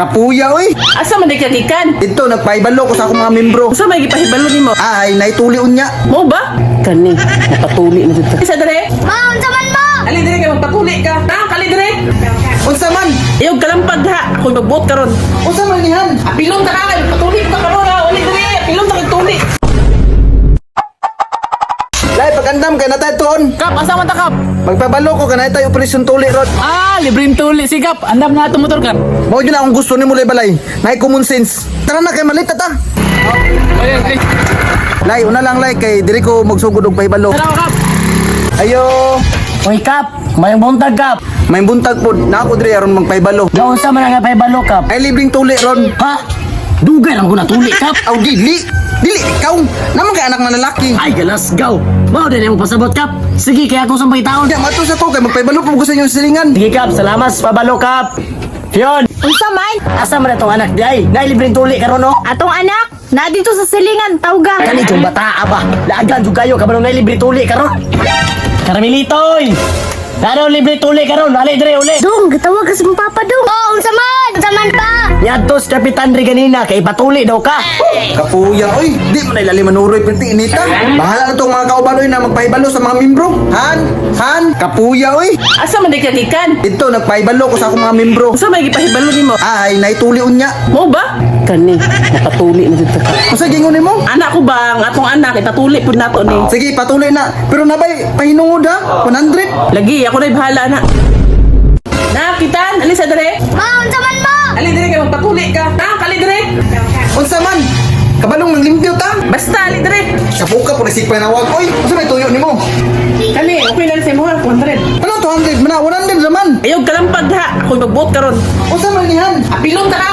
Kapuya oy. Asa man di kagikan? Dito nagpaibalo ko sa akong mga membro. Usa may gipahibalo nimo? Ay, naituli unya. Mo ba? Kani, napatuli na dito. Isa dire? Ma, unsa man mo? Ali dire kay magpatuli ka. Ha, kali dire. Unsa man? Iyog kalampag ha. Ako magbuot karon. Unsa man nihan? Apilon ta ka, patuli ka karon ha. Ali dire, apilon ta kay tuli. Lay pagandam kay natay tuon. Kap, asa man ta kap? Magpabalo ko kanay tayo operasyon tuli rod. Libreng tuli sigap. Andam na ato motor kap. Mao gyud na akong gusto nimo lay balay. Nay common sense. Tara na kay malit ta. Ayan, Lay una lang lay kay diri ko magsugod og paibalo. tara kap. Ayo. Oy Kap, may buntag Kap. May buntag pod na ako diri aron magpaibalo. Gaon sa man nga paibalo Kap. Ay libreng tuli ron. Ha? Dugay lang ko na tuli Kap. Aw dili. Dili ikaw. Naman kay anak na lalaki. Ay, galas go. Mao din yung pasabot Kap. Sige, kaya akong sampay taon. Kaya matos ako kay magpaibalo po ko sa inyong silingan. Sige Kap, salamat sa pabalo Kap. Fion, Unsa man? asa man itong anak di ay? Nailibreng tuli karon no? Atong anak, na dito sa silingan, tawga. Kani yung bata aba. Laagan jud kayo kabalo nailibreng tuli karon. Karamilitoy. Daro libre tuli karon, ali dire uli. Dong, gatawag ka sa mong papa, Dong. Oh, unsa man? Unsa man pa? Yadtos Kapitan Ri kanina kay patuli daw ka. Kapuya, oy, di mo na ilalim manuroy pinti inita. Bahala na tong mga kaubanoy na magpaibalo sa mga membro. Han, kapuya, oy. Asa man di kagikan? Dito nagpaibalo ko sa akong mga membro. Usa may gipahibalo nimo? Ay, naituli unya. Mo ba? Kani, napatuli na dito. Usa gingon nimo? Anak ko ba, ang atong anak, ipatuli po nato ni. Sige, patuloy na. Pero nabay, pahinungod ha? 100. Lagi, ako na'y bahala na. Na, Pitan, alisa dire. Ma, unsa man mo? Ali dire kay magpatuli ka. Ha, kali dire. Unsa man? Kabalong ng limpyo ta? Basta, ali dire. Kapuka po nasik pa nawag. Oy, unsa may tuyo nimo? Kani, okay na sa mo, 100. Ano 200? Mana 100 naman. Ayog kalampag ha. Ako magbuot karon. Unsa man nihan? Apilon ta ka,